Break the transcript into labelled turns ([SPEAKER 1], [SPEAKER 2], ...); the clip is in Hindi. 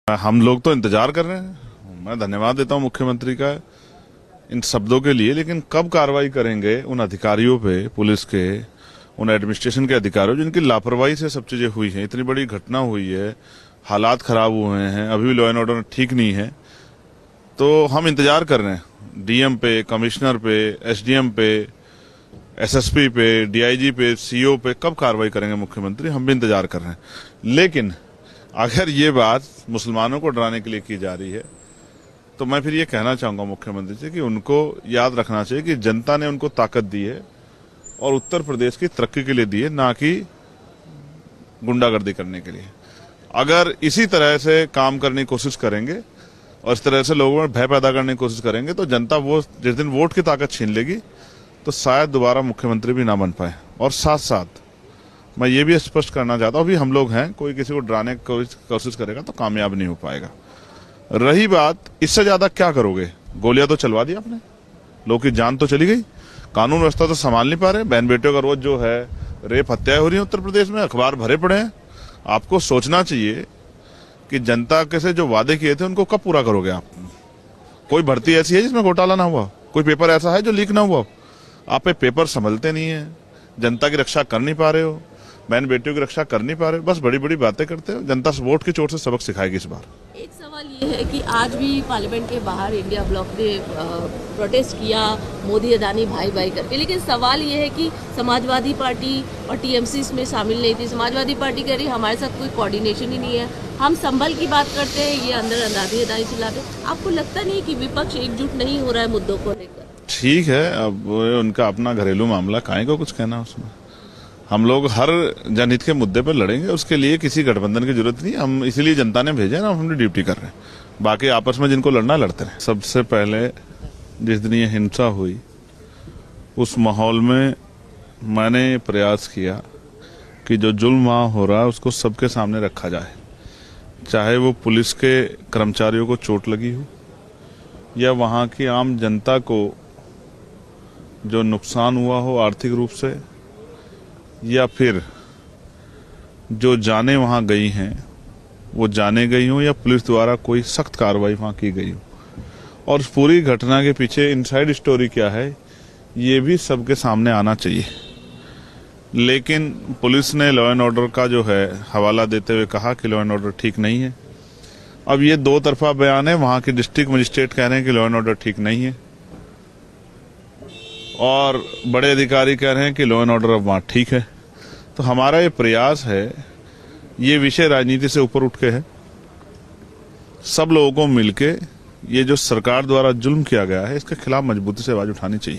[SPEAKER 1] हम लोग तो इंतजार कर रहे हैं। मैं धन्यवाद देता हूं मुख्यमंत्री का इन शब्दों के लिए, लेकिन कब कार्रवाई करेंगे उन अधिकारियों पे, पुलिस के, उन एडमिनिस्ट्रेशन के अधिकारियों जिनकी लापरवाही से सब चीजें हुई हैं। इतनी बड़ी घटना हुई है, हालात खराब हुए हैं, अभी भी लॉ एंड ऑर्डर ठीक नहीं है। तो हम इंतजार कर रहे हैं डीएम पे, कमिश्नर पे, एसडीएम पे, एसएसपी पे, डीआईजी पे, सीओ पे कब कार्रवाई करेंगे मुख्यमंत्री, हम भी इंतजार कर रहे हैं। लेकिन अगर ये बात मुसलमानों को डराने के लिए की जा रही है तो मैं फिर ये कहना चाहूंगा मुख्यमंत्री से कि उनको याद रखना चाहिए कि जनता ने उनको ताकत दी है और उत्तर प्रदेश की तरक्की के लिए दी है, ना कि गुंडागर्दी करने के लिए। अगर इसी तरह से काम करने की कोशिश करेंगे और इस तरह से लोगों में भय पैदा करने की कोशिश करेंगे तो जनता वो जिस दिन वोट की ताकत छीन लेगी तो शायद दोबारा मुख्यमंत्री भी ना बन पाए। और साथ साथ मैं ये भी स्पष्ट करना चाहता हूँ, अभी हम लोग हैं, कोई किसी को डराने की कोशिश करेगा तो कामयाब नहीं हो पाएगा। रही बात इससे ज्यादा क्या करोगे, गोलियां तो चलवा दी आपने, लोग की जान तो चली गई, कानून व्यवस्था तो संभाल नहीं पा रहे, बहन बेटियों का रोज जो है रेप हत्याएं हो रही है उत्तर प्रदेश में, अखबार भरे पड़े हैं। आपको सोचना चाहिए कि जनता के से जो वादे किए थे उनको कब पूरा करोगे आप। कोई भर्ती ऐसी है जिसमें घोटाला ना हुआ, कोई पेपर ऐसा है जो लीक ना हुआ। आप पेपर संभलते नहीं है, जनता की रक्षा कर नहीं पा रहे हो, बहन बेटियों की रक्षा कर नहीं पा रहे हो, बस बड़ी बड़ी बातें करते हो। जनता वोट की चोट से सबक सिखाएगी इस बार।
[SPEAKER 2] एक सवाल ये है कि आज भी पार्लियामेंट के बाहर इंडिया ब्लॉक ने प्रोटेस्ट किया मोदी अदानी भाई भाई करके, लेकिन सवाल ये है कि समाजवादी पार्टी और टीएमसी इसमें शामिल नहीं थी। समाजवादी पार्टी कह रही हमारे साथ कोई कोऑर्डिनेशन ही नहीं है, हम संभल की बात करते हैं, ये अंदर अंदाजी अदानी चिल्लाते। आपको लगता नहीं कि विपक्ष एकजुट नहीं हो रहा है मुद्दों को लेकर? ठीक
[SPEAKER 1] है, अब उनका अपना घरेलू मामला, काहे को कुछ कहना उसमें। हम लोग हर जनहित के मुद्दे पर लड़ेंगे, उसके लिए किसी गठबंधन की जरूरत नहीं। हम इसीलिए जनता ने भेजे ना, हम अपनी ड्यूटी कर रहे हैं। बाकी आपस में जिनको लड़ना लड़ते रहे। सबसे पहले जिस दिन ये हिंसा हुई उस माहौल में मैंने प्रयास किया कि जो जुल्म वहां हो रहा है उसको सबके सामने रखा जाए, चाहे वो पुलिस के कर्मचारियों को चोट लगी हो या वहां की आम जनता को जो नुकसान हुआ हो आर्थिक रूप से, या फिर जो जाने वहां गई हैं वो जाने गई हो या पुलिस द्वारा कोई सख्त कार्रवाई वहां की गई हो। और इस पूरी घटना के पीछे इनसाइड स्टोरी क्या है ये भी सबके सामने आना चाहिए। लेकिन पुलिस ने लॉ एंड ऑर्डर का जो है हवाला देते हुए कहा कि लॉ एंड ऑर्डर ठीक नहीं है। अब ये दो तरफा बयान है, वहां के डिस्ट्रिक्ट मजिस्ट्रेट कह रहे हैं कि लॉ एंड ऑर्डर ठीक नहीं है और बड़े अधिकारी कह रहे हैं कि लॉ एंड ऑर्डर अब वहां ठीक है। तो हमारा ये प्रयास है, ये विषय राजनीति से ऊपर उठ के है, सब लोगों को मिलके ये जो सरकार द्वारा जुल्म किया गया है इसके खिलाफ मजबूती से आवाज उठानी चाहिए।